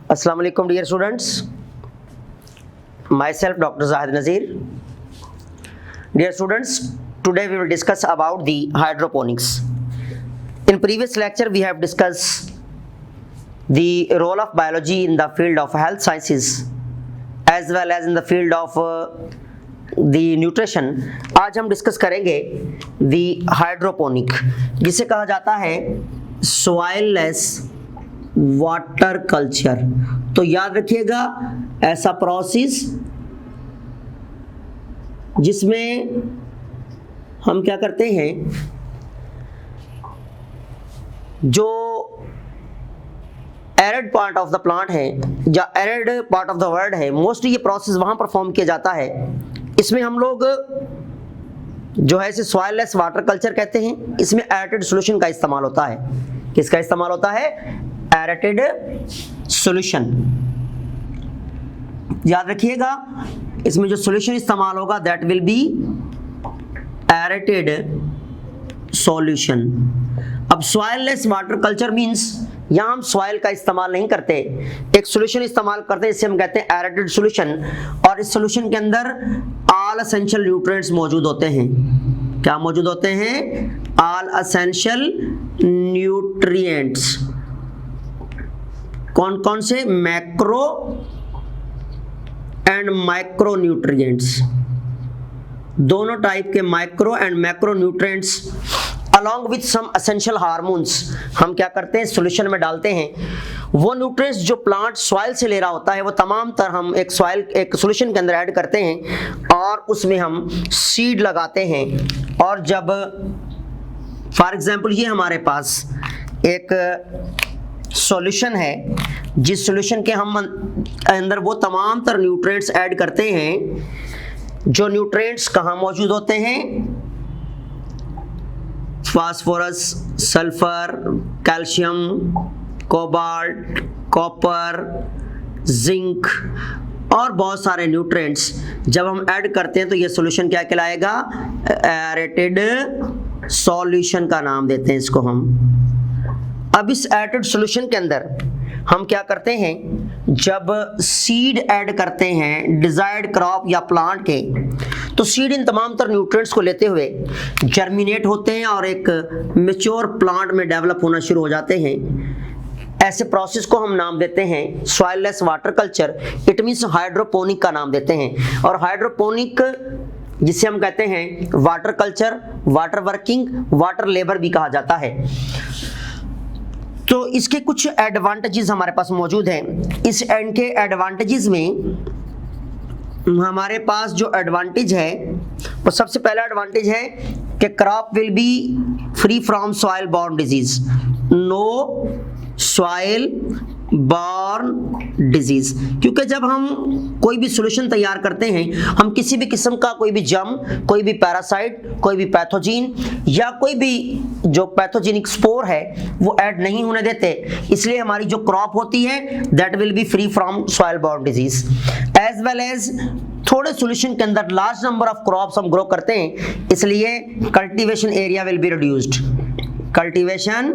Assalamu alaikum dear students, myself Dr. Zahid Nazir. Dear students, today we will discuss about the hydroponics. In previous lecture we have discussed the role of biology in the field of health sciences as well as in the field of the nutrition. आज हम discuss करेंगे the hydroponic, जिसे कहा जाता है soilless water culture. तो याद रखिएगा, ऐसा प्रोसेस जिसमें हम क्या करते हैं, जो arid part of the plant है या arid part of the world है, मोस्टली ये प्रोसेस वहां परफॉर्म किया जाता है। इसमें हम लोग जो है इसे सॉइललेस वाटर कल्चर कहते हैं। इसमें एरेटेड सॉल्यूशन का इस्तेमाल होता है। किसका इस्तेमाल होता है? Aerated solution. याद रखिएगा, इसमें जो सॉल्यूशन इस्तेमाल होगा that will B aerated solution. अब सॉइललेस वाटर कल्चर मींस यहां हम सॉइल का इस्तेमाल नहीं करते, एक सॉल्यूशन इस्तेमाल करते हैं, इसे हम कहते हैं एरेटेड सॉल्यूशन। और इस सॉल्यूशन के अंदर ऑल एसेंशियल न्यूट्रिएंट्स मौजूद होते हैं। क्या मौजूद होते हैं? All essential nutrients. कौन कौन से? Macro and micro nutrients. दोनों टाइप के micro and macro nutrients along with some essential hormones हम क्या करते हैं, सॉल्यूशन में डालते हैं। वो न्यूट्रिएंट्स जो प्लांट सॉइल से ले रहा होता है वो तमाम तरह हम एक सॉल्यूशन के अंदर ऐड करते हैं और उसमें हम सीड लगाते हैं। और जब फॉर एग्जांपल ये हमारे पास एक सॉल्यूशन है, जिस सॉल्यूशन के हम अंदर वो तमाम तरह न्यूट्रिएंट्स ऐड करते हैं, जो न्यूट्रिएंट्स कहाँ मौजूद होते हैं? Phosphorus, sulphur, calcium, cobalt, copper, zinc और बहुत सारे न्यूट्रिएंट्स जब हम ऐड करते हैं तो ये सॉल्यूशन क्या कहलाएगा? एरेटेड सॉल्यूशन का नाम देते हैं इसको हम। अब इस एरेटेड सॉल्यूशन के अंदर हम क्या करते हैं, जब सीड ऐड करते हैं डिजायर्ड क्रॉप या प्लांट के, तो सीड इन तमाम तरह न्यूट्रिएंट्स को लेते हुए जर्मिनेट होते हैं और एक मैच्योर प्लांट में डेवलप होना शुरू हो जाते हैं। ऐसे प्रोसेस को हम नाम देते हैं soilless water culture. It means hydroponic का नाम देते हैं। और हाइड्रोपोनिक जिसे हम कहते हैं water culture, water working, water labour भी कहा जाता है। तो इसके कुछ एडवांटेजेस हमारे पास मौजूद हैं। इस इनके एडवांटेजेस में हमारे पास जो एडवांटेज है वो सबसे पहला एडवांटेज है कि crop will be free from soil borne disease. No soil borne disease. क्योंकि जब हम कोई भी सॉल्यूशन तैयार करते हैं, हम किसी भी किस्म का कोई भी जर्म, कोई भी पैरासाइट, कोई भी पैथोजीन या कोई भी जो पैथोजेनिक स्पोर है वो ऐड नहीं होने देते। इसलिए हमारी जो क्रॉप होती है that will be free from soil borne disease. As well as थोड़े सॉल्यूशन के अंदर लार्ज नंबर ऑफ क्रॉप्स हम ग्रो करते हैं, इसलिए cultivation area will be reduced. Cultivation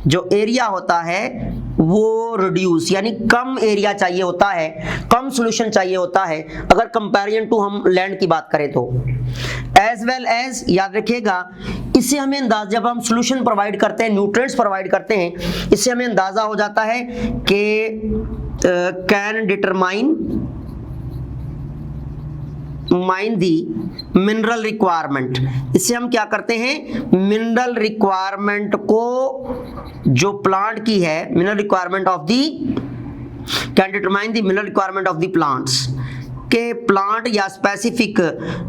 जो एरिया होता है वो रिड्यूस, यानी कम एरिया चाहिए होता है, कम सॉल्यूशन चाहिए होता है अगर कंपैरिजन टू हम लैंड की बात करें तो। एज वेल एज याद रखिएगा, इससे हमें अंदाजा, जब हम सॉल्यूशन प्रोवाइड करते हैं, न्यूट्रिएंट्स प्रोवाइड करते हैं, इससे हमें अंदाजा हो जाता है कि can determine the mineral requirement. इससे हम क्या करते हैं, मिनरल रिक्वायरमेंट को जो प्लांट की है, mineral requirement of the, can determine the mineral requirement of the plants, के प्लांट या स्पेसिफिक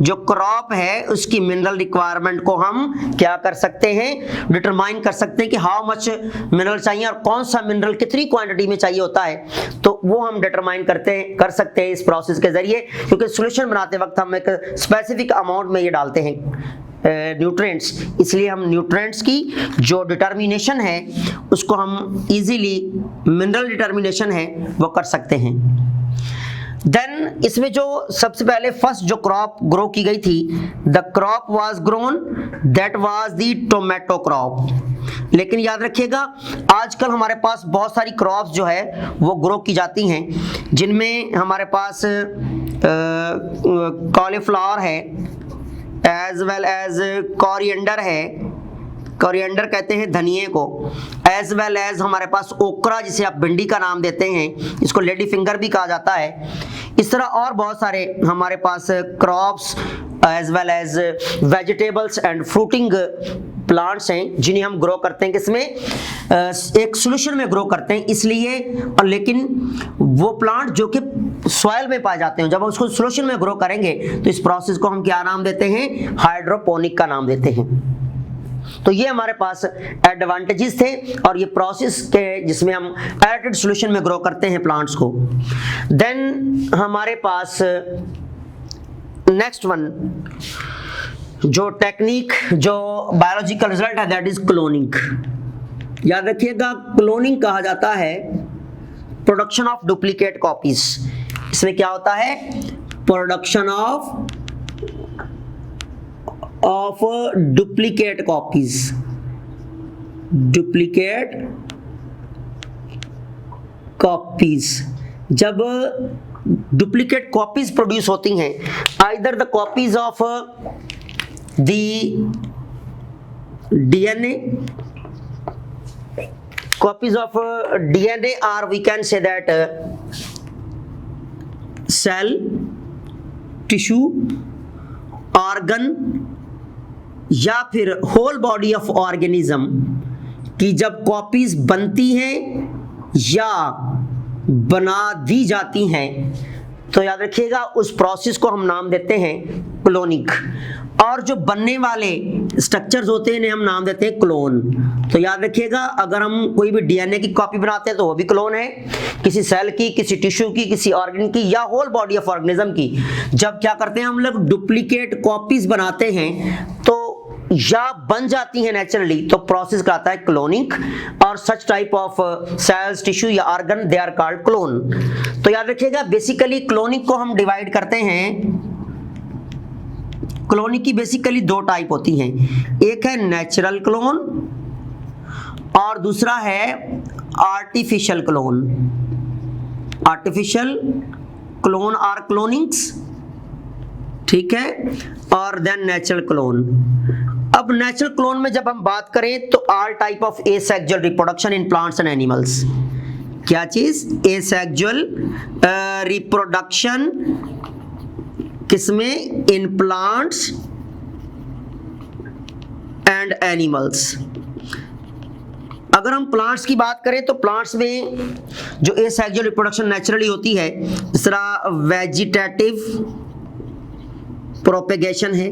जो क्रॉप है उसकी मिनरल रिक्वायरमेंट को हम क्या कर सकते हैं, डिटरमाइन कर सकते हैं कि हाउ मच मिनरल चाहिए और कौन सा मिनरल कितनी क्वांटिटी में चाहिए होता है। तो वो हम डिटरमाइन कर सकते हैं इस प्रोसेस के जरिए, क्योंकि सॉल्यूशन बनाते वक्त हम एक स्पेसिफिक अमाउंट में ये डालते हैं न्यूट्रिएंट्स। इसलिए हम न्यूट्रिएंट्स की जो डिटर्मिनेशन है उसको हम इजीली, मिनरल डिटर्मिनेशन है वो कर सकते हैं। देन इसमें जो सबसे पहले फर्स्ट जो क्रॉप ग्रो की गई थी, the crop was grown that was the tomato crop. लेकिन याद रखिएगा आजकल हमारे पास बहुत सारी क्रॉप्स जो है वो ग्रो की जाती हैं, जिनमें हमारे पास कॉलीफ्लावर है, एज वेल एज कोरिएंडर है, कोरिएंडर कहते हैं धनिए को, एज वेल एज हमारे पास ओकरा जिसे आप भिंडी का नाम देते हैं, इसको लेडी फिंगर भी कहा जाता है। इस तरह और बहुत सारे हमारे पास crops as well as vegetables and fruiting plants हैं जिन्हें हम ग्रो करते हैं किसमें, एक सॉल्यूशन में ग्रो करते हैं इसलिए। और लेकिन वो प्लांट जो कि सॉइल में पाए जाते हैं, जब हम उसको सॉल्यूशन में ग्रो करेंगे तो इस प्रोसेस को हम क्या नाम देते हैं, हाइड्रोपोनिक का नाम देते हैं। तो ये हमारे पास एडवांटेजेस थे और ये प्रोसेस के जिसमें हम एडेड सॉल्यूशन में ग्रो करते हैं प्लांट्स को। देन हमारे पास नेक्स्ट वन जो टेक्निक जो बायोलॉजिकल रिजल्ट है दैट इज क्लोनिंग। याद रखिएगा क्लोनिंग कहा जाता है प्रोडक्शन ऑफ डुप्लीकेट कॉपीज। इसमें क्या होता है, production of duplicate copies, duplicate copies. जब डुप्लीकेट कॉपीज प्रोड्यूस होती हैं, either the copies of the DNA, copies of DNA, or we can say that cell, tissue, organ या फिर होल बॉडी ऑफ ऑर्गेनिज्म की जब कॉपीज बनती हैं या बना दी जाती हैं तो याद रखिएगा उस प्रोसेस को हम नाम देते हैं क्लोनिक। और जो बनने वाले स्ट्रक्चर्स होते हैं इन्हें हम नाम देते हैं क्लोन। तो याद रखिएगा अगर हम कोई भी डीएनए की कॉपी बनाते हैं तो वो भी क्लोन है, किसी सेल की, किसी टिश्यू की, किसी ऑर्गन की या होल बॉडी ऑफ ऑर्गेनिज्म की। जब क्या करते हैं हम लोग डुप्लीकेट कॉपीज बनाते हैं तो या बन जाती है नेचुरली तो प्रोसेस कहलाता है क्लोनिंग। और such type of cells, tissue या organ they are called clone. तो याद रखिएगा बेसिकली क्लोनिंग को हम डिवाइड करते हैं, क्लोनिंग की बेसिकली दो टाइप होती हैं, एक है नेचुरल क्लोन और दूसरा है artificial clone. Artificial clone or clonings, ठीक है, और देन नेचुरल क्लोन। अब नेचुरल क्लोन में जब हम बात करें तो all type of asexual reproduction in plants and animals. क्या चीज, एसेक्सुअल रिप्रोडक्शन किसमें, इन प्लांट्स एंड एनिमल्स। अगर हम प्लांट्स की बात करें तो प्लांट्स में जो एसेक्सुअल रिप्रोडक्शन नेचुरली होती है, इस तरह वेजिटेटिव प्रोपेगेशन है,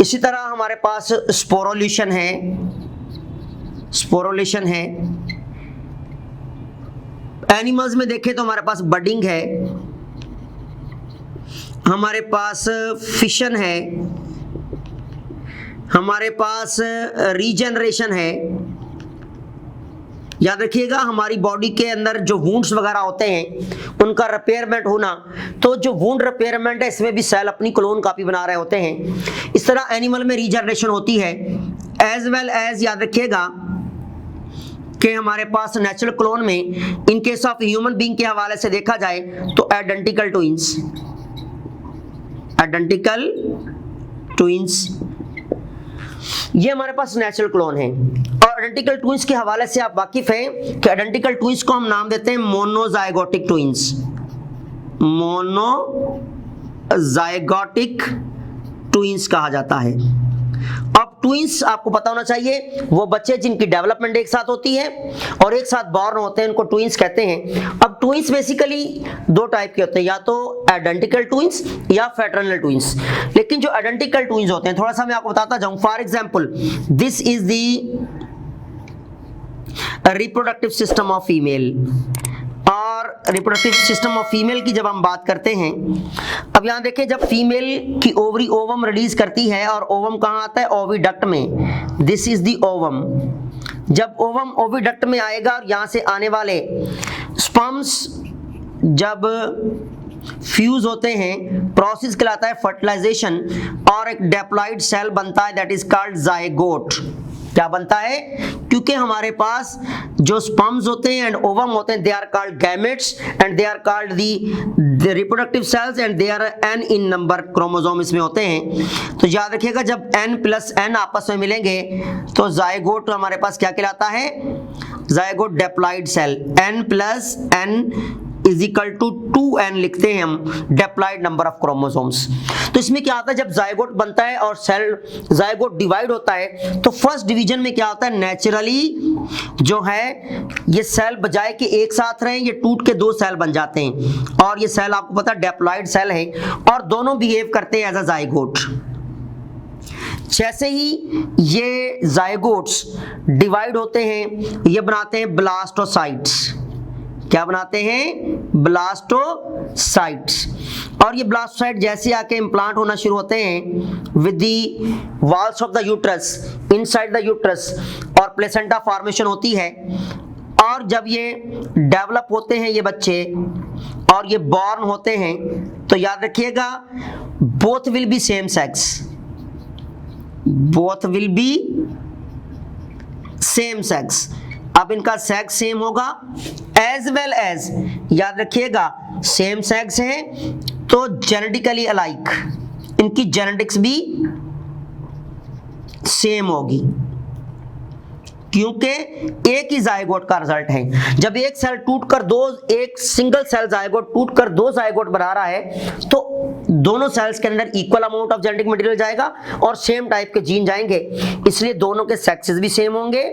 इसी तरह हमारे पास स्पोरोलेशन है, स्पोरोलेशन है। एनिमल्स में देखें तो हमारे पास बडिंग है, हमारे पास फिशन है, हमारे पास रीजनरेशन है। याद रखिएगा हमारी बॉडी के अंदर जो वुंड्स वगैरह होते हैं उनका रिपेयरमेंट होना, तो जो वुंड रिपेयरमेंट है इसमें भी सेल अपनी क्लोन कॉपी बना रहे होते हैं। इस तरह एनिमल में रीजनरेशन होती है। एज वेल एज याद रखिएगा कि हमारे पास नेचुरल क्लोन में इन केस ऑफ ह्यूमन बीइंग के हवाले से देखा जाए तो आइडेंटिकल ट्विंस, आइडेंटिकल ट्विंस ये हमारे पास नेचुरल क्लोन है। और आइडेंटिकल ट्विंस के हवाले से आप वाकिफ हैं कि आइडेंटिकल ट्विंस को हम नाम देते हैं मोनोजाइगोटिक ट्विंस, मोनोजाइगोटिक ट्विंस कहा जाता है। अब ट्विंस आपको पता होना चाहिए वो बच्चे जिनकी डेवलपमेंट एक साथ होती है और एक साथ बॉर्न होते हैं उनको ट्विंस कहते हैं। अब ट्विंस बेसिकली दो टाइप के होते हैं, या तो आइडेंटिकल ट्विंस या फ्रेटर्नल ट्विंस। लेकिन जो आइडेंटिकल ट्विंस होते हैं थोड़ा सा मैं आपको बताता जाऊं। For example this is the reproductive system of female. और रिप्रोडक्टिव सिस्टम ऑफ फीमेल की जब हम बात करते हैं, अब यहां देखें जब फीमेल की ओवरी ओवम रिलीज करती है और ओवम कहां आता है, ओविडक्ट में। This is the ovum. जब ओवम ओविडक्ट में आएगा और यहां से आने वाले स्पर्म्स जब फ्यूज होते हैं, प्रोसेस कहलाता है फर्टिलाइजेशन, और एक डिप्लॉइड सेल बनता है दैट इज कॉल्ड जायगोट। क्या बनता है? क्योंकि हमारे पास जो स्पर्म्स होते हैं एंड ओवम होते हैं, they are called gametes and they are called the reproductive cells and they are n in number chromosome इसमें होते हैं। तो याद रखिएगा जब n प्लस n आपस में मिलेंगे तो जायगोट हमारे पास क्या कहलाता है? Zygote diploid cell. n plus n is equal to 2n लिखते हैं हम, डिप्लॉइड नंबर ऑफ क्रोमोसोम्स। तो इसमें क्या होता है, जब जायगोट बनता है और सेल जायगोट डिवाइड होता है तो फर्स्ट डिवीजन में क्या होता है, नेचुरली जो है ये सेल बजाय के एक साथ रहें, ये टूट के दो सेल बन जाते हैं, और ये सेल आपको पता है डिप्लॉइड सेल है और दोनों बिहेव करते हैं एज अ जायगोट। जैसे ही ये जायगोट्स डिवाइड होते हैं ये बनाते हैं ब्लास्टोसाइट्स। क्या बनाते हैं? ब्लास्टोसाइट्स। और ये ब्लास्टोसाइट जैसे आके इम्प्लांट होना शुरू होते हैं with the walls of the uterus, inside the uterus, और प्लेसेंटा फॉर्मेशन होती है। और जब ये डेवलप होते हैं ये बच्चे और ये बॉर्न होते हैं तो याद रखिएगा both will be same sex, both will be same sex. अब इनका सेक्स सेम होगा एज वेल एज, याद रखिएगा सेम सेक्स है तो जेनेटिकली अलाइक, इनकी जेनेटिक्स भी सेम होगी क्योंकि एक ही जायगोट का रिजल्ट है। जब एक सेल टूटकर दो, एक सिंगल सेल जायगोट टूटकर दो जायगोट बना रहा है तो दोनों सेल्स के अंदर equal amount of genetic material जाएगा और सेम टाइप के जीन जाएंगे, इसलिए दोनों के सेक्सेस भी सेम होंगे।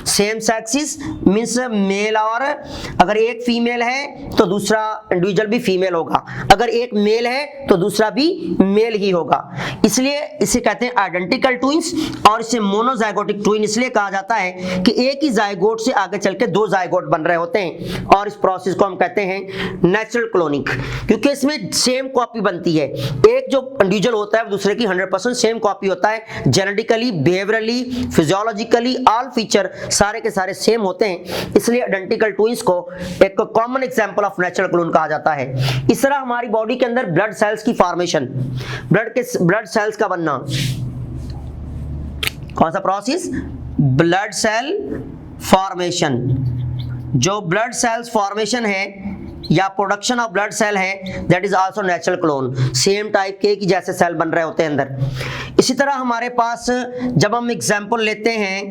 सेम सेक्सेस मींस मेल, और अगर एक फीमेल है तो दूसरा इंडिविजुअल भी फीमेल होगा, अगर एक मेल है तो दूसरा भी मेल ही होगा, इसलिए इसे कहते हैं आइडेंटिकल ट्विंस। और इसे मोनोजाइगोटिक ट्विन इसलिए कहा जाता है कि एक ही जायगोट से आगे चल के दो जायगोट बन रहे होते हैं, और इस प्रोसेस को हम कहते हैं नेचुरल क्लोनिंग, क्योंकि इसमें सेम कॉपी बनती है। एक जो इंडिविजुअल होता है दूसरे की 100% सेम कॉपी होता है, genetically, behaviourally, physiologically, all feature सारे के सारे सेम होते हैं, इसलिए आइडेंटिकल ट्विंस को एक common example of natural clone कहा जाता है। इस तरह हमारी बॉडी के अंदर ब्लड सेल्स की फॉर्मेशन, ब्लड सेल्स का बनना, कौन सा प्रोसेस? Blood cell formation. जो ब्लड सेल्स फॉर्मेशन है या प्रोडक्शन ऑफ ब्लड सेल है that is also natural clone, same type के जैसे सेल बन रहे होते हैं अंदर। इसी तरह हमारे पास जब हम एग्जांपल लेते हैं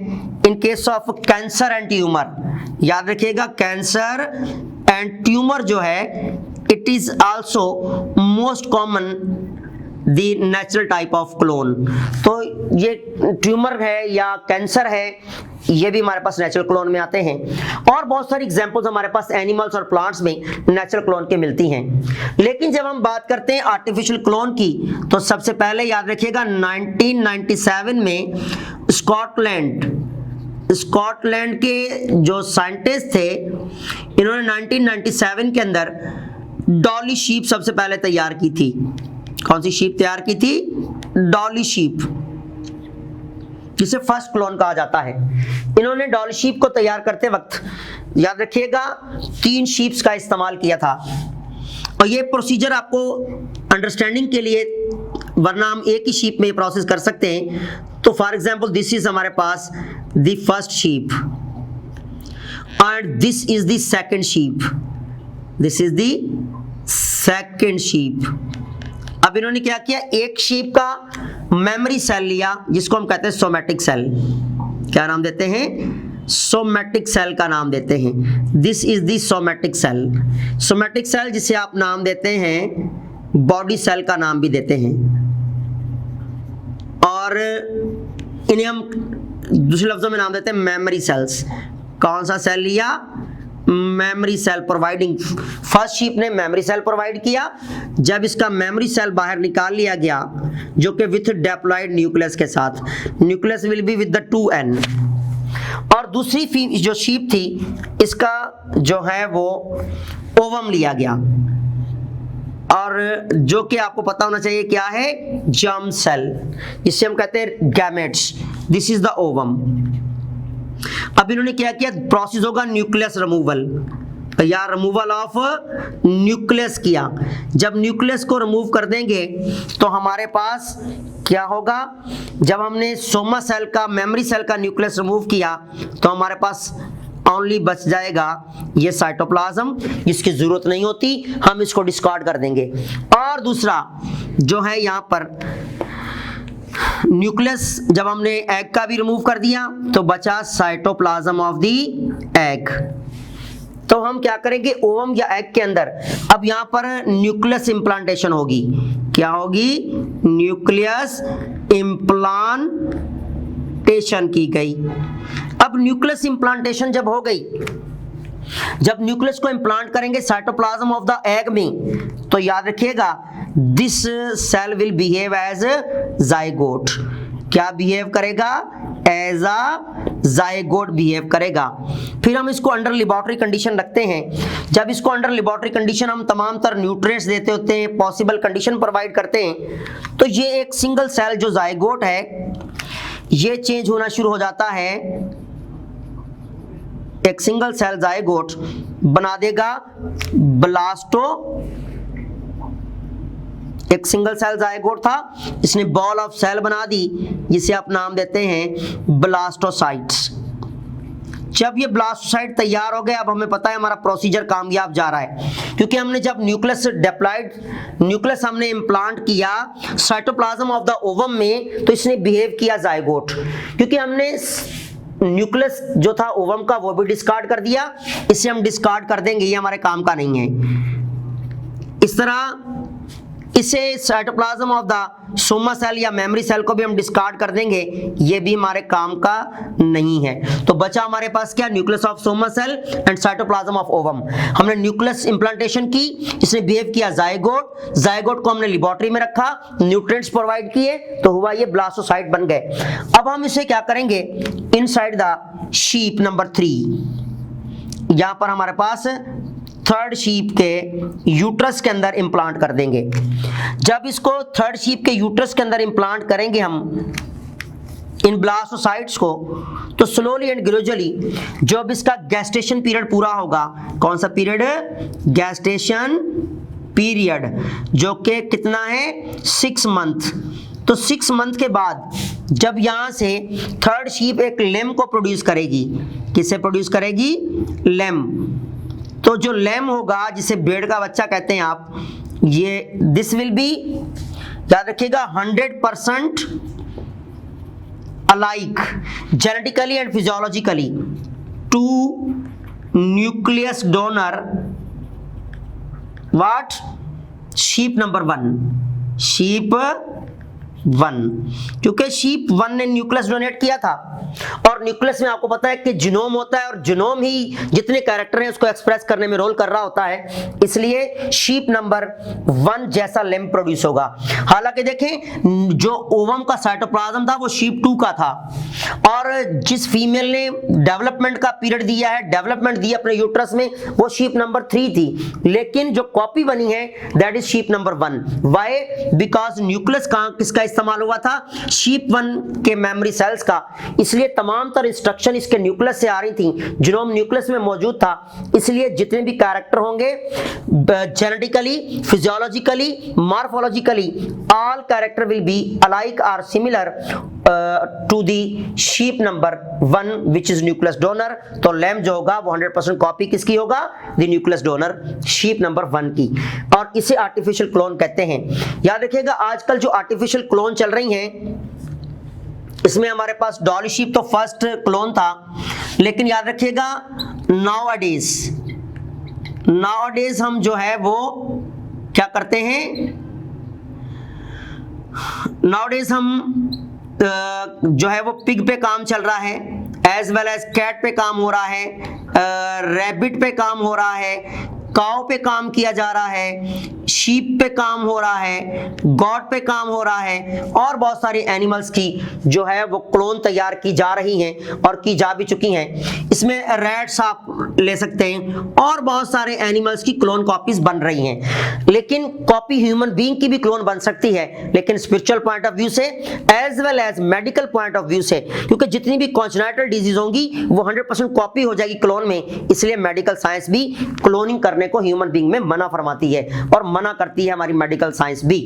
इन case of cancer and tumour, याद रखिएगा कैंसर एंड ट्यूमर जो है it is also most common the natural type of clone. तो ये ट्यूमर है या कैंसर है ये भी हमारे पास नेचुरल क्लोन में आते हैं, और बहुत सारी एग्जांपल्स हमारे पास एनिमल्स और प्लांट्स में नेचुरल क्लोन के मिलती हैं। लेकिन जब हम बात करते हैं आर्टिफिशियल क्लोन की तो सबसे पहले याद रखिएगा 1997 में स्कॉटलैंड के जो साइंटिस्ट थे इन्होंने 1997 के अंदर डॉली शीप सबसे पहले तैयार की थी। कौन सी शीप तैयार की थी? डॉली शीप, जिसे फर्स्ट क्लोन कहा जाता है। इन्होंने डॉली शीप को तैयार करते वक्त याद रखिएगा 3 शीप्स का इस्तेमाल किया था, और ये प्रोसीजर आपको अंडरस्टैंडिंग के लिए, वरना हम एक ही शीप में प्रोसेस कर सकते हैं। तो फॉर एग्जांपल दिस इज हमारे पास the first sheep and this is the second sheep, this is the second sheep. अब इन्होंने क्या किया, एक शीप का मेमोरी सेल लिया जिसको हम कहते हैं सोमैटिक सेल। क्या नाम देते हैं? सोमैटिक सेल का नाम देते हैं। This is the somatic cell. Somatic cell जिसे आप नाम देते हैं बॉडी सेल का नाम भी देते हैं, और इन्हें हम दूसरे लफ्जों में नाम देते हैं मेमोरी सेल्स। कौन सा सेल लिया? Memory cell providing. First sheep ने मेमोरी सेल प्रोवाइड किया। जब इसका मेमोरी सेल बाहर निकाल लिया गया जो कि विथ डिप्लॉइड न्यूक्लियस के साथ, nucleus will be with the 2n, और दूसरी जो शीप थी इसका जो है वो ओवम लिया गया, और जो कि आपको पता होना चाहिए क्या है, जर्म सेल, जिसे हम कहते हैं gametes. This is the ovum. अब इन्होंने क्या किया, प्रोसेस होगा न्यूक्लियस रिमूवल। या रिमूवल ऑफ न्यूक्लियस किया। जब न्यूक्लियस को रिमूव कर देंगे तो हमारे पास क्या होगा, जब हमने सोमा सेल का, मेमोरी सेल का न्यूक्लियस रिमूव किया तो हमारे पास ओनली बच जाएगा ये साइटोप्लाज्म, जिसकी जरूरत नहीं होती, हम इसको डिस्कार्ड कर देंगे। और दूसरा जो है यहाँ पर न्यूक्लियस, जब हमने एग का भी रिमूव कर दिया तो बचा साइटोप्लाज्म ऑफ दी एग। तो हम क्या करेंगे, ओवम या एग के अंदर अब यहाँ पर न्यूक्लियस इम्प्लांटेशन होगी। क्या होगी? न्यूक्लियस इम्प्लांटेशन की गई। अब न्यूक्लियस इम्प्लांटेशन जब हो गई, जब न्यूक्लियस को इम्प्लांट करेंगे साइटोप्लाज्म ऑफ द एग में, तो याद रखिएगा this cell will behave as zygote. क्या बिहेव करेगा? एज अ जाइगोट बिहेव करेगा। फिर हम इसको अंडर लेबोरेटरी कंडीशन रखते हैं। जब इसको अंडर लेबोरेटरी कंडीशन हम तमाम तरह न्यूट्रिएंट्स देते होते हैं, पॉसिबल कंडीशन प्रोवाइड करते हैं, तो ये एक सिंगल सेल जो जाइगोट है ये चेंज होना शुरू हो जाता है। एक सिंगल सेल जाइगोट बना देगा ब्लास्टो, एक सिंगल सेल जाइगोट था, इसने बॉल ऑफ सेल बना दी जिसे आप नाम देते हैं ब्लास्टोसाइट्स। जब ये ब्लास्टोसाइट तैयार हो गए, अब हमें पता है हमारा प्रोसीजर कामयाब जा रहा है, क्योंकि हमने जब न्यूक्लियस डिप्लॉयड न्यूक्लियस हमने इम्प्लांट किया साइटोप्लाज्म ऑफ द ओवम में, तो इसने बिहेव किया जाइगोट, क्योंकि हमने न्यूक्लियस जो था ओवम का वो भी डिस्कार्ड कर दिया, इसे हम डिस्कार्ड कर देंगे, ये हमारे काम का नहीं है। इस तरह इसे cytoplasm of the soma cell या मेमोरी सेल को भी हम डिस्कार्ड कर देंगे, ये भी हमारे काम का नहीं है। तो बचा हमारे पास क्या? Nucleus of soma cell and cytoplasm of ovum. हमने न्यूक्लियस इंप्लांटेशन की, इसने बिहेव किया जाइगोट, जाइगोट को हमने लेबोरेटरी में रखा, न्यूट्रिएंट्स प्रोवाइड किए, तो हुआ ये ब्लास्टोसाइट बन गए। अब हम इसे क्या करेंगे, इनसाइड द शीप नंबर 3 यहां पर हमारे पास थर्ड शीप के यूट्रस के अंदर इंप्लांट कर देंगे। जब इसको थर्ड शीप के यूट्रस के अंदर इंप्लांट करेंगे हम इन ब्लास्टोसाइट्स को, तो स्लोली एंड ग्रेजुअली जब इसका गैस्टेशन पीरियड पूरा होगा, कौन सा पीरियड? गैस्टेशन पीरियड, जो कि कितना है? 6 मंथ। तो 6 मंथ के बाद जब यहां से थर्ड शीप एक लेम को प्रोड्यूस करेगी, किसे प्रोड्यूस करेगी? लेम। तो जो लेम होगा, जिसे भेड़ का बच्चा कहते हैं आप, ये दिस विल बी, याद रखिएगा, 100% alike genetically and physiologically to nucleus donor what? Sheep number 1, sheep 1, क्योंकि शीप 1 ने न्यूक्लियस डोनेट किया था, और न्यूक्लियस में आपको पता है कि जीनोम होता है, और जीनोम ही जितने कैरेक्टर हैं उसको एक्सप्रेस करने में रोल कर रहा होता है, इसलिए शीप नंबर 1 जैसा लेम प्रोड्यूस होगा। हालांकि देखें, जो ओवम का साइटोप्लाज्म था वो शीप 2 का था, और जिस फीमेल ने डेवलपमेंट का पीरियड दिया है, डेवलपमेंट दी अपने यूट्रस में, वो शीप नंबर 3 थी, लेकिन जो कॉपी बनी है that is sheep number 1। Why? Because nucleus किसका इस्तेमाल हुआ था? शीप 1 के मेमोरी सेल्स का, इसलिए तमाम तरह इंस्ट्रक्शन इसके न्यूक्लियस से आ रही थी, जीनोम न्यूक्लियस में मौजूद था, इसलिए जितने भी कैरेक्टर होंगे genetically, physiologically, morphologically, all character will be alike और similar to the sheep number 1 which is nucleus donor. तो लैम जो होगा वो 100% कॉपी किसकी होगा? The nucleus donor sheep number 1 की, और इसे आर्टिफिशियल क्लोन कहते हैं। याद रखिएगा, आजकल जो आर्टिफिशियल क्लोन चल रही हैं, इसमें हमारे पास डॉली शीप तो फर्स्ट क्लोन था, लेकिन याद रखिएगा नाउअडेज हम जो है वो क्या करते हैं, नाउअडेज हम जो है वो पिग पे काम चल रहा है, एज वेल एज कैट पे काम हो रहा है, रैबिट पे काम हो रहा है, काऊ पे काम किया जा रहा है, शीप पे काम हो रहा है, गॉट पे काम हो रहा है, और बहुत सारी एनिमल्स की जो है वो क्लोन तैयार की जा रही हैं और की जा भी चुकी हैं। इसमें रैट्स आप ले सकते हैं और बहुत सारे एनिमल्स की क्लोन कॉपीज बन रही हैं। लेकिन कॉपी ह्यूमन बीइंग की भी क्लोन बन सकती है, लेकिन स्पिरिचुअल पॉइंट ऑफ व्यू से as well as medical point of view से, क्योंकि जितनी भी कॉन्जेनिटल डिजीज होंगी वो 100% कॉपी हो जाएगी क्लोन में, इसलिए मेडिकल साइंस भी क्लोनिंग करने को ह्यूमन बीइंग में मना फरमाती है और मना करती है हमारी मेडिकल साइंस भी।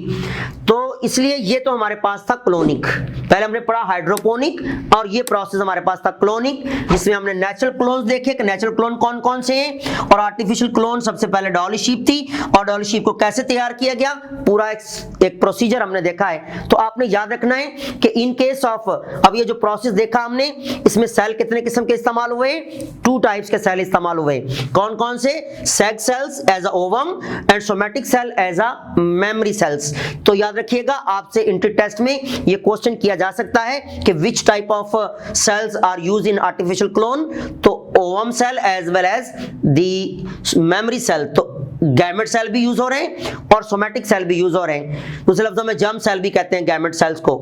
तो इसलिए ये तो हमारे पास था क्लोनिक, पहले हमने पढ़ा हाइड्रोपोनिक, और ये प्रोसेस हमारे पास था क्लोनिक, जिसमें हमने नेचुरल क्लोन्स देखे कि नेचुरल क्लोन कौन कौन से हैं, और आर्टिफिशियल क्लोन सबसे पहले डॉली शीप थी, और डॉली शीप को कैसे तैयार किया गया, पूरा एक प्रोसीजर हमने देखा है। तो आपने याद रखना है कि इन केस ऑफ, अब ये जो प्रोसेस देखा हमने, इसमें सेल कितने किस्म के इस्तेमाल हुए, 2 टाइप्स के सेल इस्तेमाल हुए। कौन कौन से? सेग cells as a ovum and somatic cell as a memory cells. तो याद रखिएगा, आपसे इंटर टेस्ट में ये क्वेश्चन किया जा सकता है कि which type of cells are used in artificial clone. तो ovum cell as well as the memory cell, तो गैमेट सेल भी यूज हो रहे हैं और सोमैटिक सेल भी यूज हो रहे हैं। दूसरे लफ्जों में जर्म सेल भी कहते हैं गैमेट सेल्स को।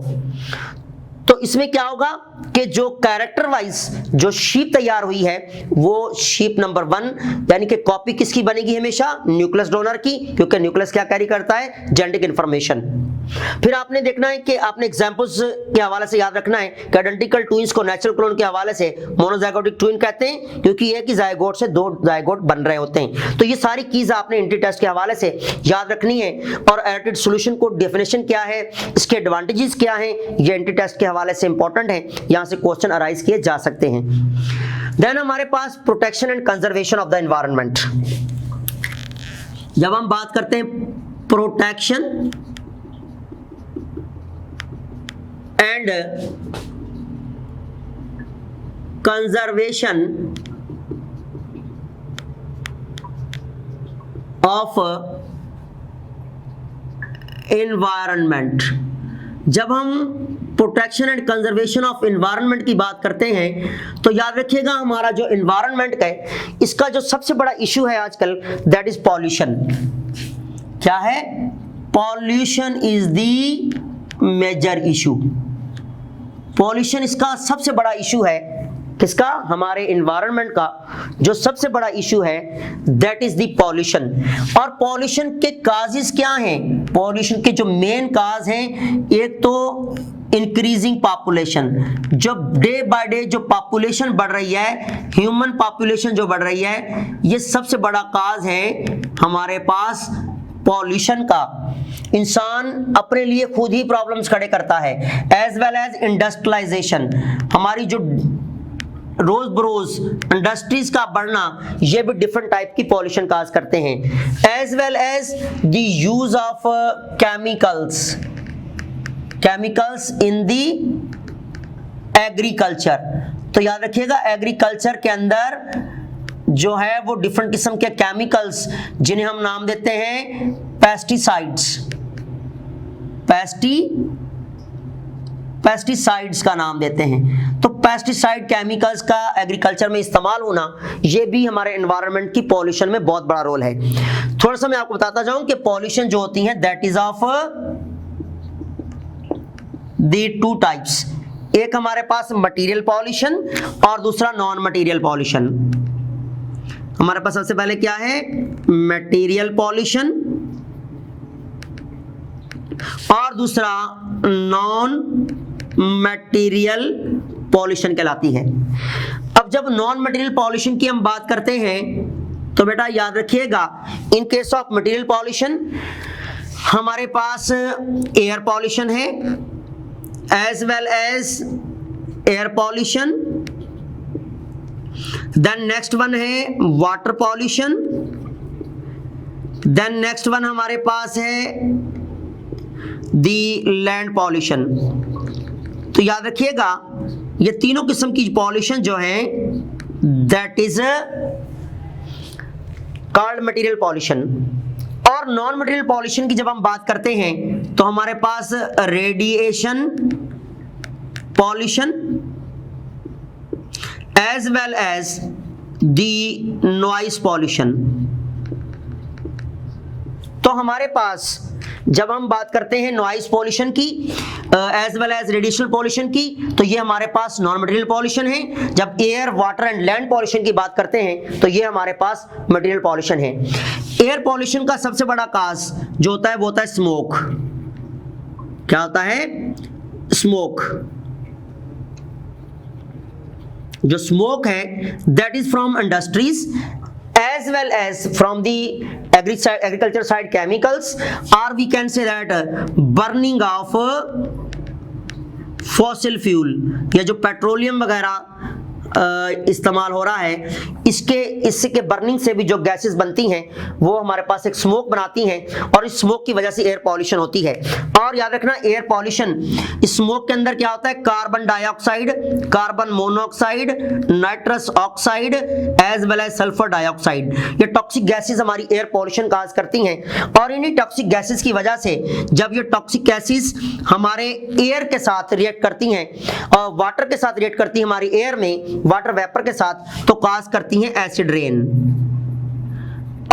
तो इसमें क्या होगा कि जो कैरेक्टर वाइज जो शीप तैयार हुई है वो शीप नंबर 1, यानी कि कॉपी किसकी बनेगी हमेशा? न्यूक्लियस डोनर की, क्योंकि न्यूक्लियस क्या कैरी करता है? Genetic information. फिर आपने देखना है कि आपने एग्जांपल्स के हवाले से याद रखना है कि आइडेंटिकल ट्विंस को नेचुरल क्लोन के हवाले से मोनोजाइगोटिक ट्विन कहते हैं, क्योंकि एक ही जाइगोट से 2 जाइगोट बन रहे होते हैं। तो ये सारी चीज आपने इंटर टेस्ट के हवाले से याद रखनी है। और एडिटिव सॉल्यूशन को डेफिनेशन क्या है, इसके एडवांटेजेस क्या हैं, ये इंटर टेस्ट के हवाले से इंपॉर्टेंट है, यहां से क्वेश्चन अराइज किए जा सकते हैं। देन हमारे पास protection and conservation of the environment. जब हम बात करते हैं protection and conservation of environment, जब हम protection and conservation of environment की बात करते हैं तो याद रखिएगा हमारा जो एनवायरनमेंट है इसका जो सबसे बड़ा इशू है आजकल, दैट इज पॉल्यूशन। क्या है? Pollution is the major issue. Pollution इसका सबसे बड़ा इशू है। किसका? हमारे एनवायरनमेंट का जो सबसे बड़ा इशू है दैट इज द पॉल्यूशन। और पॉल्यूशन के काजेस क्या हैं? पॉल्यूशन के जो मेन काज हैं, एक तो इंक्रीजिंग पॉपुलेशन, जो डे बाय डे जो पॉपुलेशन बढ़ रही है, ह्यूमन पॉपुलेशन जो बढ़ रही है, ये सबसे बड़ा काज है हमारे पास पॉल्यूशन का। इंसान अपने लिए खुद ही प्रॉब्लम्स खड़े करता है, एज वेल एज इंडस्ट्रियलाइजेशन, हमारी जो रोज बरोज इंडस्ट्रीज का बढ़ना, ये भी डिफरेंट टाइप की पॉल्यूशन काज करते हैं, as well as the use of chemicals in the agriculture. तो याद रखिएगा एग्रीकल्चर के अंदर जो है वो डिफरेंट किस्म के केमिकल्स, जिन्हें हम नाम देते हैं पेस्टिसाइड्स का नाम देते हैं। तो पेस्टिसाइड केमिकल्स का एग्रीकल्चर में इस्तेमाल होना, ये भी हमारे एनवायरनमेंट की पॉल्यूशन में बहुत बड़ा रोल है। थोड़ा सा मैं आपको बताता जाऊं कि पॉल्यूशन जो होती है that is of the 2 types. एक हमारे पास मटेरियल पॉल्यूशन और दूसरा नॉन मटेरियल पॉल्यूशन। हमारे पास सबसे पहले क्या है? मटेरियल पॉल्यूशन, और दूसरा नॉन मटेरियल पॉल्यूशन कहलाती है। अब जब नॉन मटेरियल पॉल्यूशन की हम बात करते हैं तो बेटा याद रखिएगा, in case of material pollution हमारे पास एयर पॉल्यूशन है, as well as air pollution. Then next one है water pollution. Then next one हमारे पास है दी लैंड पॉल्यूशन। तो याद रखिएगा ये तीनों किस्म की पॉल्यूशन जो है that is called material pollution. और नॉन मटेरियल पॉल्यूशन की जब हम बात करते हैं तो हमारे पास radiation pollution as well as the noise pollution. तो हमारे पास जब हम बात करते हैं नॉइज पॉल्यूशन की as well as radiational pollution की, तो ये हमारे पास नॉन मटेरियल पॉल्यूशन है। जब air, water and land pollution की बात करते हैं तो ये हमारे पास मटेरियल पॉल्यूशन है। एयर पॉल्यूशन का सबसे बड़ा काज जो होता है वो होता है स्मोक। क्या होता है? स्मोक। जो स्मोक है that is from industries as well as from the agriculture side chemicals, or we can say that burning of fossil fuel, या जो पेट्रोलियम वगैरह इस्तेमाल हो रहा है, इसके बर्निंग से भी जो गैसेस बनती हैं वो हमारे पास एक स्मोक बनाती हैं और इस स्मोक की वजह से एयर पॉल्यूशन होती है। और याद रखना एयर पॉल्यूशन, इस स्मोक के अंदर क्या होता है? Carbon dioxide, carbon monoxide, nitrous oxide as well as sulphur dioxide, ये टॉक्सिक गैसेस हमारी एयर पॉल्यूशन काज करती हैं। और इन्हीं टॉक्सिक गैसेस की वजह से जब ये टॉक्सिक गैसेस हमारे एयर के साथ रिएक्ट करती हैं और वाटर के साथ रिएक्ट करती हैं हमारी एयर में, वाटर वेपर के साथ, तो काज करती हैं एसिड रेन।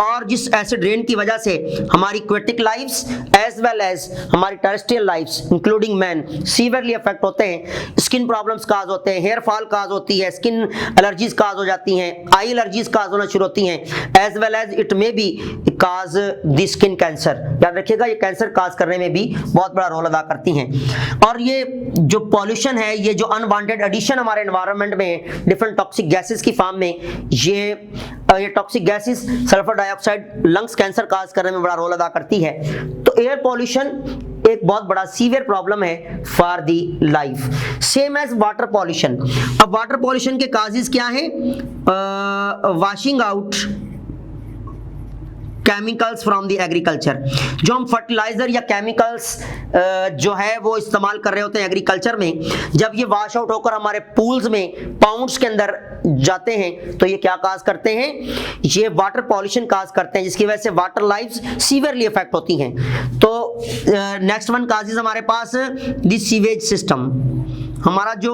और जिस एसिड रेन की वजह से हमारी aquatic lifes as well as हमारी terrestrial lifes including man severely affect होते हैं। स्किन प्रॉब्लम्स काज होते हैं, हेयर फॉल काज होती है, स्किन एलर्जीज काज हो जाती हैं, आई एलर्जीज काज होना शुरू होती हैं, as well as it may be cause the skin cancer. याद रखिएगा ये कैंसर काज करने में भी बहुत बड़ा रोल अदा करती हैं। और ये जो पॉल्यूशन है, ये जो अनवांटेड एडिशन हमारे एनवायरनमेंट में डिफरेंट टॉक्सिक गैसेस की फॉर्म में, ये toxic gases sulphur dioxide lungs cancer काज करने में बड़ा रोल अदा करती है। तो एयर पॉल्यूशन एक बहुत बड़ा सीवियर प्रॉब्लम है for the life, same as water pollution. अब वाटर पॉल्यूशन के काजेस क्या हैं? Washing out chemicals from the agriculture, जो हम फर्टिलाइजर या केमिकल्स जो है वो इस्तेमाल कर रहे होते हैं एग्रीकल्चर में, जब ये वॉश आउट होकर हमारे पूल्स में, पाउंड्स के अंदर जाते हैं तो ये क्या काज करते हैं? ये वाटर पॉल्यूशन काज करते हैं, जिसकी वजह से वाटर लाइफ्स सीवियरली अफेक्ट होती हैं। तो नेक्स्ट वन काजेस हमारे पास द सीवेज सिस्टम, हमारा जो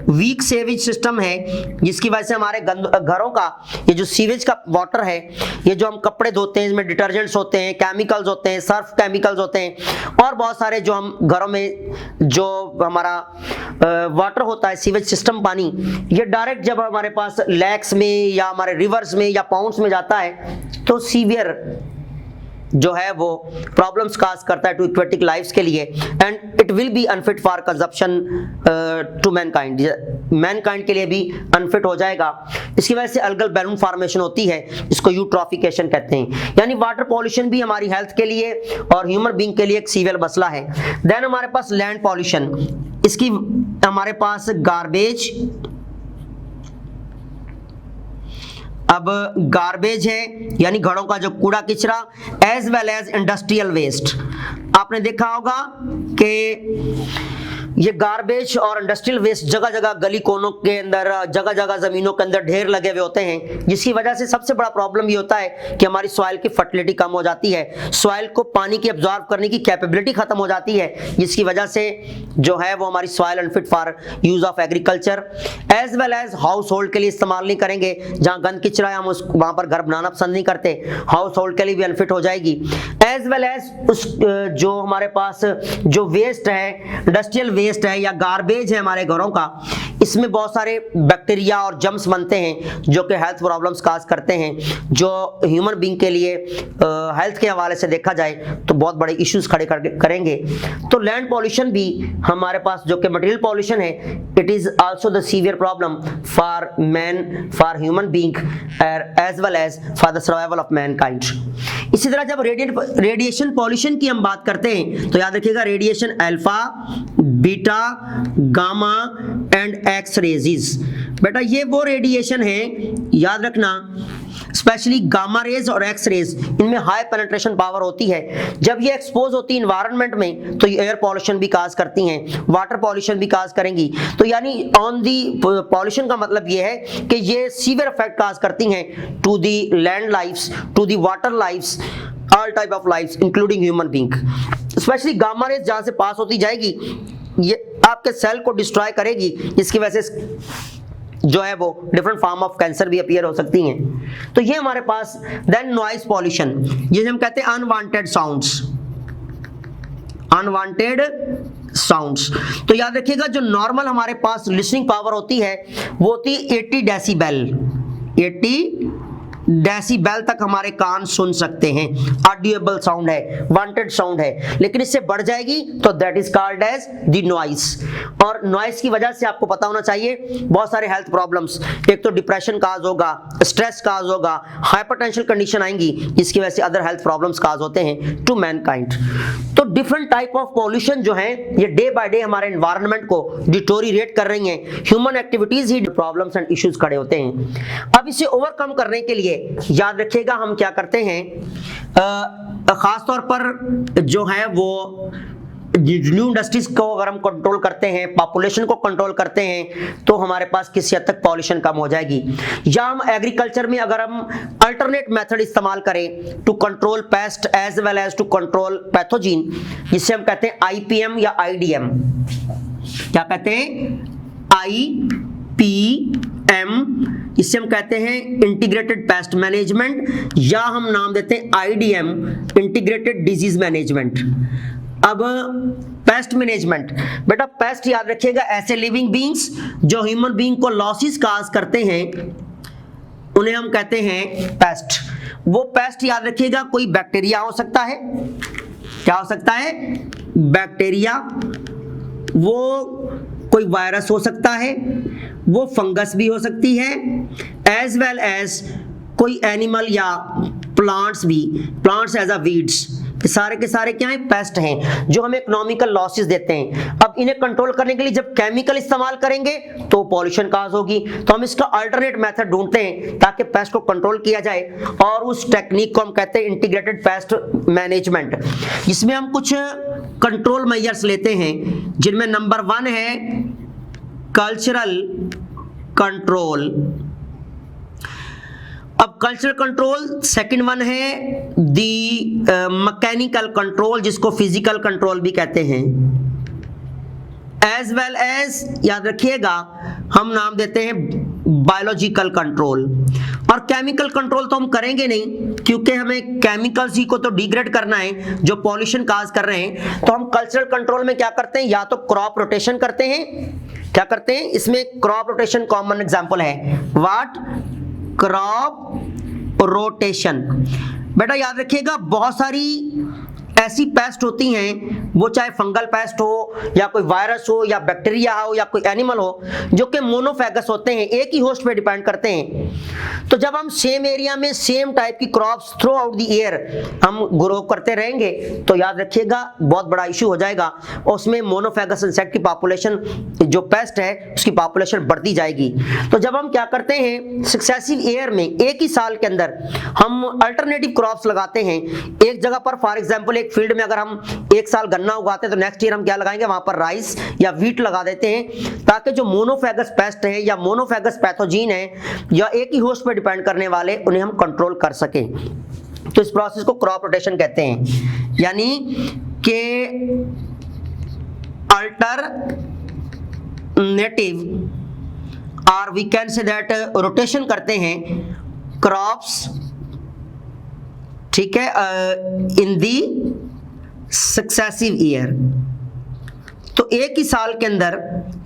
वीक सीवेज सिस्टम है, जिसकी वजह से हमारे घरों का ये जो सीवेज का वाटर है, ये जो हम कपड़े धोते हैं, इसमें डिटर्जेंट्स होते हैं, केमिकल्स होते हैं, सर्फ केमिकल्स होते हैं और बहुत सारे जो हम घरों में जो हमारा वाटर होता है, सीवेज सिस्टम पानी, ये डायरेक्ट जब हमारे पास लेक्स में या हमारे रिवर्स में या पाउंड्स में जाता है तो सीवियर जो है वो प्रॉब्लम्स काज करता है टू एक्वेटिक लाइफ्स के लिए, and it will be unfit for consumption to mankind, mankind के लिए भी अनफिट हो जाएगा। इसकी वजह से अलगल बैलून फॉर्मेशन होती है, इसको यूट्रॉफिकेशन कहते हैं। यानी वाटर पॉल्यूशन भी हमारी हेल्थ के लिए और ह्यूमन बीइंग के लिए एक सीवियर मसला है। देन हमारे पास लैंड पॉल्यूशन, इसकी हमारे पास गार्बेज, अब गार्बेज है यानी घरों का जो कूड़ा किचरा, as well as industrial waste. आपने देखा होगा कि ये गार्बेज और इंडस्ट्रियल वेस्ट जगह जगह गली कोनों के अंदर, जगह जगह जमीनों के अंदर ढेर लगे हुए होते हैं, जिसकी वजह से सबसे बड़ा प्रॉब्लम ये होता है कि हमारी सॉइल की फर्टिलिटी कम हो जाती है, सॉइल को पानी की एब्जॉर्ब करने की कैपेबिलिटी खत्म हो जाती है, जिसकी वजह से जो है वो हमारी soil unfit for use of agriculture as well as household के लिए इस्तेमाल नहीं करेंगे। जहां गंद किचरा है हम वहां पर घर बनाना पसंद नहीं करते, हाउस होल्ड के लिए भी अनफिट हो जाएगी। एज वेल एज उस जो हमारे पास जो वेस्ट है, इंडस्ट्रियल वेस्ट है या गार्बेज है हमारे घरों का, इसमें बहुत सारे बैक्टीरिया और जर्म्स बनते हैं जो कि हेल्थ प्रॉब्लम्स काज करते हैं, जो ह्यूमन बीइंग के लिए हेल्थ के हवाले से देखा जाए तो बहुत बड़े इश्यूज खड़े करेंगे। तो लैंड पॉल्यूशन भी हमारे पास जो कि मटेरियल पॉल्यूशन है, it is also the severe problem for man, for human being as well as for the survival of mankind. इसी तरह जब रेडिएशन पॉल्यूशन की हम बात करते हैं तो याद रखिएगा radiation alpha, beta, gamma and X rays. बेटा ये वो रेडिएशन है, याद रखना, स्पेशली गामा रेज और एक्स रेज, इनमें हाई पेनिट्रेशन पावर होती है। जब ये एक्सपोज होती है इन्वायरमेंट में तो ये एयर पॉल्यूशन भी काज करती हैं, वाटर पॉल्यूशन भी काज करेंगी। तो यानी ऑन दी पॉल्यूशन का मतलब ये है कि ये सीवियर इफेक्ट काज करती हैं to the land lifes, to the water lifes, all type of lifes including human being. Specially gamma rays जहां से पास होती जाएगी ये आपके सेल को डिस्ट्रॉय करेगी, जिसकी वजह से जो है वो डिफरेंट फॉर्म ऑफ कैंसर भी अपीयर हो सकती हैं। तो ये हमारे पास। देन नॉइज पॉल्यूशन, जिसे हम कहते हैं अनवांटेड साउंड्स, अनवांटेड साउंड्स। तो याद रखिएगा जो नॉर्मल हमारे पास लिसनिंग पावर होती है वो होती है 80 डेसिबल, 80 डेसिबल तक हमारे कान सुन सकते हैं। ऑडिएबल साउंड है, वांटेड साउंड है, लेकिन इससे बढ़ जाएगी तो that is called as the noise. और नॉइस की वजह से आपको पता होना चाहिए बहुत सारे हेल्थ प्रॉब्लम्स, एक तो डिप्रेशन काज होगा, स्ट्रेस काज होगा, हाइपरटेंशन कंडीशन आएंगी, जिसकी वजह से अदर हेल्थ प्रॉब्लम्स काज होते हैं टू मैनकाइंड। तो डिफरेंट टाइप ऑफ पॉल्यूशन जो है ये डे बाय डे हमारे एनवायरनमेंट को डिटोरिएट कर रही हैं। Human activities he problems and issues खड़े होते हैं। अब इसे ओवरकम करने के लिए याद रखिएगा हम क्या करते हैं, खास तौर पर जो है वो न्यू इंडस्ट्रीज को अगर हम कंट्रोल करते हैं, पॉपुलेशन को कंट्रोल करते हैं, तो हमारे पास किसी हद तक पॉल्यूशन कम हो जाएगी। या हम एग्रीकल्चर में अगर हम अल्टरनेट मेथड इस्तेमाल करें to control pest as well as to control pathogen, जिसे हम कहते हैं IPM या IDM। क्या कहते हैं? IPM, इसे हम कहते हैं इंटीग्रेटेड पेस्ट मैनेजमेंट, या हम नाम देते हैं IDM, इंटीग्रेटेड डिजीज मैनेजमेंट। अब पेस्ट मैनेजमेंट, बेटा पेस्ट याद रखिएगा ऐसे लिविंग बीइंग्स जो ह्यूमन बीइंग को लॉसेस काज करते हैं, उन्हें हम कहते हैं पेस्ट। वो पेस्ट याद रखिएगा कोई बैक्टीरिया हो सकता है, क्या हो सकता है? बैक्टीरिया, वो कोई वायरस हो सकता है, वो फंगस भी हो सकती है, एज वेल एज कोई एनिमल या प्लांट्स भी, प्लांट्स एज अ वीड्स। सारे के सारे क्या है? पेस्ट हैं जो हमें इकोनॉमिकल लॉसेस देते हैं। अब इन्हें कंट्रोल करने के लिए जब केमिकल इस्तेमाल करेंगे तो पॉल्यूशन काज होगी, तो हम इसका अल्टरनेट मेथड ढूंढते हैं ताकि पेस्ट को कंट्रोल किया जाए, और उस टेक्निक को हम कहते हैं इंटीग्रेटेड पेस्ट मैनेजमेंट, जिसमें हम कुछ कंट्रोल मेजर्स लेते हैं, जिनमें नंबर 1 है कल्चरल कंट्रोल। अब कल्चरल कंट्रोल, सेकंड वन है दी मैकेनिकल कंट्रोल, जिसको फिजिकल कंट्रोल भी कहते हैं, एज वेल एज याद रखिएगा हम नाम देते हैं बायोलॉजिकल कंट्रोल। और केमिकल कंट्रोल तो हम करेंगे नहीं, क्योंकि हमें केमिकल्स ही को तो डिग्रेड करना है जो पॉल्यूशन काज कर रहे हैं। तो हम कल्चरल कंट्रोल में क्या करते हैं, या तो क्रॉप रोटेशन करते हैं। क्या करते हैं? इसमें क्रॉप रोटेशन कॉमन एग्जांपल है। व्हाट? Crop rotation. बेटा याद रखिएगा बहुत सारी ऐसी पेस्ट होती हैं, वो चाहे फंगल पेस्ट हो या कोई वायरस हो या बैक्टीरिया हो या कोई एनिमल हो, जो कि मोनोफेगस होते हैं, एक ही होस्ट पे डिपेंड करते हैं। तो जब हम सेम एरिया में सेम टाइप की crops through out the year हम ग्रो करते रहेंगे तो याद रखिएगा बहुत बड़ा इशू हो जाएगा, और उसमें मोनोफेगस इंसेक्ट की पॉपुलेशन, जो पेस्ट है उसकी पॉपुलेशन बढ़ती जाएगी। तो जब हम क्या करते हैं, सक्सेसिव ईयर में एक ही साल के अंदर हम अल्टरनेटिव क्रॉप्स लगाते हैं एक जगह पर। फॉर एग्जाम्पल एक फील्ड में अगर हम एक साल गन्ना उगाते हैं तो नेक्स्ट ईयर हम क्या लगाएंगे, वहां पर राइस या वीट लगा देते हैं, ताकि जो मोनोफेगस पेस्ट है या मोनोफेगस पैथोजीन है या एक ही होस्ट पर डिपेंड करने वाले, उन्हें हम कंट्रोल कर सकें। तो इस प्रोसेस को क्रॉप रोटेशन कहते हैं, यानी कि अल्टरनेटिव और we can say that rotation करते हैं क्रॉप्स, ठीक है, इन दी सक्सेसिव ईयर। तो एक ही साल के अंदर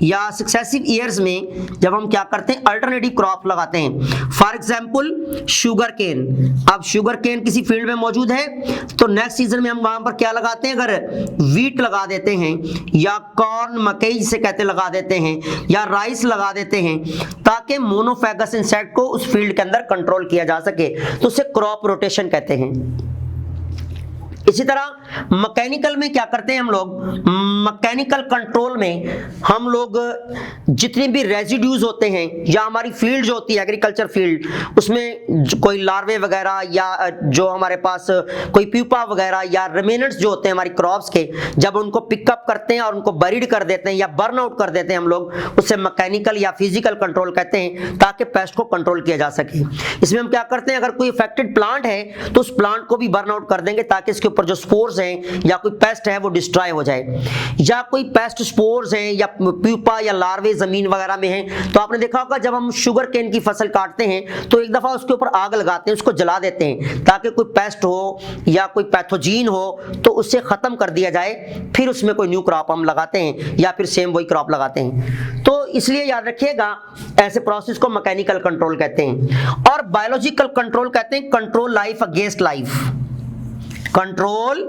या सक्सेसिव ईयर्स में जब हम क्या करते हैं, अल्टरनेटिव क्रॉप लगाते हैं। For example sugar cane. अब शुगर केन किसी फील्ड में मौजूद है तो नेक्स्ट सीजन में हम वहां पर क्या लगाते हैं, अगर वीट लगा देते हैं या कॉर्न, मकई जिसे कहते लगा देते हैं, या राइस लगा देते हैं, ताकि मोनोफेगस इंसेक्ट को उस फील्ड के अंदर कंट्रोल किया जा सके, तो उसे क्रॉप रोटेशन कहते हैं। इसी तरह मैकेनिकल में क्या करते हैं हम लोग, मैकेनिकल कंट्रोल में हम लोग जितने भी रेजिड्यूज होते हैं या हमारी फील्ड जो होती है एग्रीकल्चर फील्ड, उसमें कोई लार्वे वगैरह या जो हमारे पास कोई प्यूपा वगैरह या रिमेनेंट्स जो होते हैं हमारी क्रॉप्स के, जब उनको पिकअप करते हैं और उनको बरीड कर देते हैं या बर्न आउट कर देते हैं हम लोग, उससे मैकेनिकल या फिजिकल कंट्रोल कहते हैं, ताकि पेस्ट को कंट्रोल किया जा सके। इसमें हम क्या करते हैं, अगर कोई अफेक्टेड प्लांट है तो उस प्लांट को भी बर्न आउट कर देंगे ताकि इसके ऊपर जो स्पोर्स हैं या कोई पेस्ट है वो डिस्ट्रॉय हो जाए, या कोई पेस्ट स्पोर्स हैं या प्यूपा या लार्वे जमीन वगैरह में हैं। तो आपने देखा होगा जब हम शुगर केन की फसल काटते हैं तो एक दफा उसके ऊपर आग लगाते हैं, उसको जला देते हैं ताकि कोई पेस्ट हो या कोई पैथोजीन हो तो उससे खत्म कर दिया जाए, फिर उसमें कोई न्यू क्रॉप हम लगाते हैं या फिर सेम वही क्रॉप लगाते हैं। तो इसलिए याद रखिएगा ऐसे प्रोसेस को मैकेनिकल कंट्रोल कहते हैं। और बायोलॉजिकल कंट्रोल कहते हैं control life against life, control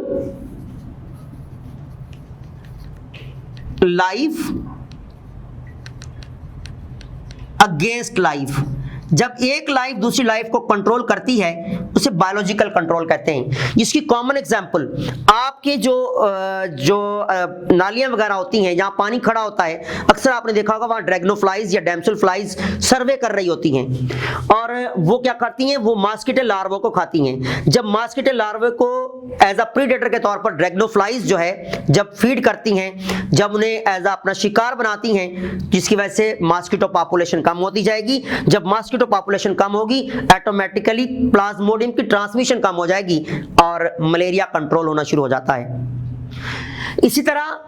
life against life. जब एक लाइफ दूसरी लाइफ को कंट्रोल करती है उसे बायोलॉजिकल कंट्रोल कहते हैं। जिसकी कॉमन एग्जांपल आपके जो नालियां वगैरह होती हैं जहां पानी खड़ा होता है, अक्सर आपने देखा होगा वहां ड्रैगनोफ्लाइज या डैमसल फ्लाइज सर्वे कर रही होती हैं और वो क्या करती हैं, वो मॉस्किटो लार्वा को खाती हैं। जब मॉस्किटो लार्वा को एज अ प्रीडेटर के तौर पर ड्रैगनोफ्लाइज जो है जब फीड करती हैं, जब उन्हें एज अ अपना शिकार बनाती हैं, जिसकी वजह से मॉस्किटो पॉपुलेशन कम होती जाएगी। जब मॉस्किटो पॉपुलेशन कम होगी ऑटोमेटिकली प्लाज्मोडियम की ट्रांसमिशन कम हो जाएगी और मलेरिया कंट्रोल होना शुरू हो जाता है। इसी तरह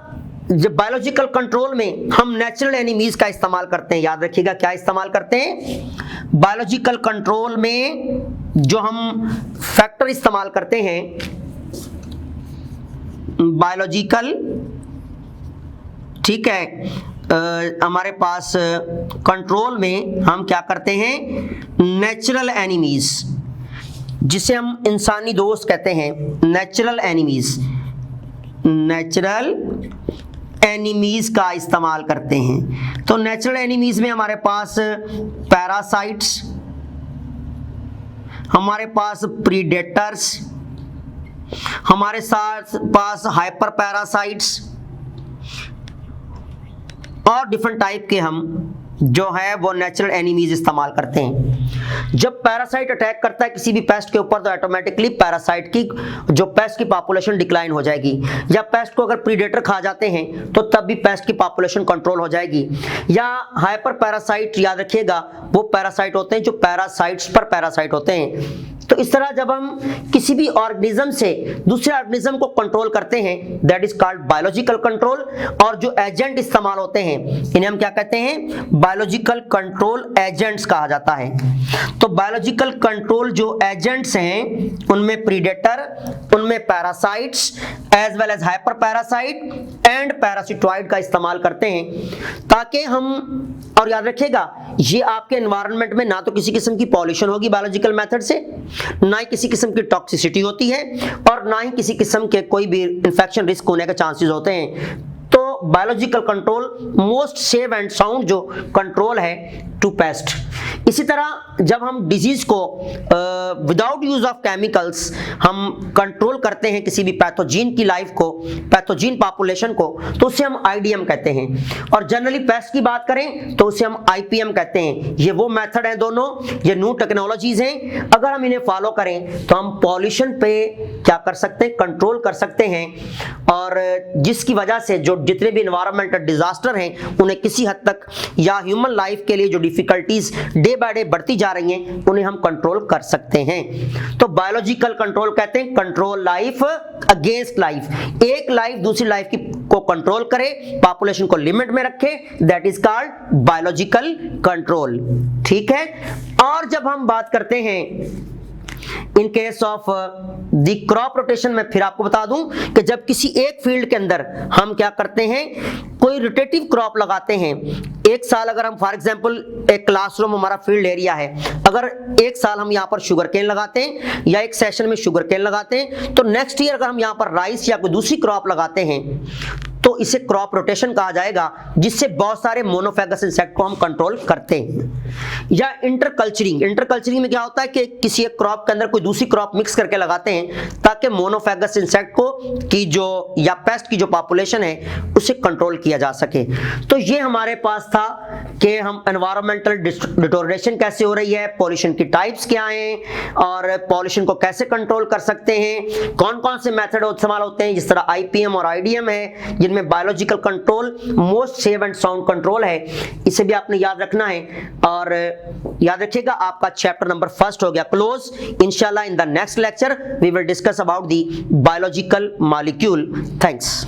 जब बायोलॉजिकल कंट्रोल में हम नेचुरल एनिमीज का इस्तेमाल करते हैं, याद रखिएगा क्या इस्तेमाल करते हैं बायोलॉजिकल कंट्रोल में, जो हम फैक्टर इस्तेमाल करते हैं बायोलॉजिकल, ठीक है, हमारे पास कंट्रोल में हम क्या करते हैं नेचुरल एनिमीज, जिसे हम इंसानी दोस्त कहते हैं, नेचुरल एनिमीज, नेचुरल एनिमीज का इस्तेमाल करते हैं। तो नेचुरल एनिमीज में हमारे पास पैरासाइट्स, हमारे पास प्रीडेटर्स, हमारे साथ पास हाइपर पैरासाइट्स और डिफरेंट टाइप के हम जो है वो नेचुरल एनिमीज इस्तेमाल करते हैं। जब पैरासाइट अटैक करता है किसी भी पेस्ट के ऊपर तो ऑटोमेटिकली पैरासाइट की जो पेस्ट की पॉपुलेशन डिक्लाइन हो जाएगी, या पेस्ट को अगर प्रीडेटर खा जाते हैं तो तब भी पेस्ट की पॉपुलेशन कंट्रोल हो जाएगी। या हाइपर पैरासाइट, याद रखिएगा वो पैरासाइट होते हैं जो पैरासाइट्स पर पैरासाइट होते हैं। तो इस तरह जब हम किसी भी ऑर्गेनिज्म से दूसरे ऑर्गेनिज्म को कंट्रोल करते हैं that is called biological control. और जो एजेंट इस्तेमाल होते हैं इन्हें हम क्या कहते हैं बायोलॉजिकल कंट्रोल एजेंट्स कहा जाता है। तो बायोलॉजिकल कंट्रोल जो एजेंट्स हैं उनमें प्रीडेटर, उनमें parasites as well as hyper parasite and parasitoid का इस्तेमाल करते हैं ताकि हम, और याद रखिएगा ये आपके एनवायरनमेंट में ना तो किसी किस्म की पॉल्यूशन होगी बायोलॉजिकल मेथड से, ना ही किसी किस्म की टॉक्सिसिटी होती है और ना ही किसी किस्म के कोई भी इंफेक्शन रिस्क होने के चांसेस होते हैं। तो biological control most safe and sound जो कंट्रोल है टू पेस्ट। इसी तरह जब हम डिजीज को विदाउट यूज ऑफ केमिकल्स हम कंट्रोल करते हैं किसी भी पैथोजीन की लाइफ को, पैथोजीन पॉपुलेशन को, तो उसे हम आईडीएम कहते हैं। और जनरली पेस्ट की बात करें तो उसे हम आईपीएम कहते हैं। ये वो मेथड है दोनों, ये न्यू टेक्नोलॉजीज हैं। अगर हम इन्हें फॉलो करें तो हम पॉल्यूशन पे क्या कर सकते हैं, कंट्रोल कर सकते हैं, और जिसकी वजह से जो जितने भी एनवायरमेंटल डिजास्टर हैं उन्हें किसी हद तक, या ह्यूमन लाइफ के लिए जो डिफिकल्टीज डे बाय डे बढ़ती जा रही हैं उन्हें हम कंट्रोल कर सकते हैं। तो बायोलॉजिकल कंट्रोल कहते हैं कंट्रोल लाइफ अगेंस्ट लाइफ, एक लाइफ दूसरी लाइफ की को कंट्रोल करे, पॉपुलेशन को लिमिट में रखे, that is called biological control. ठीक है। और जब हम बात करते हैं इन case of the crop rotation में, फिर आपको बता दूं कि जब किसी एक फील्ड के अंदर हम क्या करते हैं कोई रोटेटिव क्रॉप लगाते हैं, एक साल अगर हम फॉर एग्जांपल एक क्लासरूम हमारा फील्ड एरिया है, अगर एक साल हम यहाँ पर शुगर केन लगाते हैं या एक सेशन में शुगर केन लगाते हैं, तो नेक्स्ट ईयर अगर हम यहाँ पर राइस या कोई दूसरी क्रॉप लगाते हैं तो इसे क्रॉप रोटेशन कहा जाएगा, जिससे बहुत सारे मोनोफेगस इंसेक्ट को हम कंट्रोल करते हैं। या इंटरकल्चरिंग, इंटरकल्चरिंग में क्या होता है कि किसी एक क्रॉप के अंदर कोई दूसरी क्रॉप मिक्स करके लगाते हैं ताकि मोनोफेगस इंसेक्ट को की जो या पेस्ट की जो पॉपुलेशन है उसे कंट्रोल किया जा सके। तो ये हमारे पास था कि हम एनवायरमेंटल डिटोरेशन कैसे हो रही है, पॉल्यूशन की टाइप्स क्या हैं और पॉल्यूशन को कैसे कंट्रोल कर सकते हैं, कौन कौन से मेथड इस्तेमाल होते हैं, जिस तरह आईपीएम और आईडीएम है, जिनमें जिनमें biological control most safe and sound control है, इसे भी आपने याद रखना है। और याद रखिएगा आपका चैप्टर नंबर 1 हो गया क्लोज। इंशाल्लाह in the next lecture we will discuss about the biological molecule. Thanks.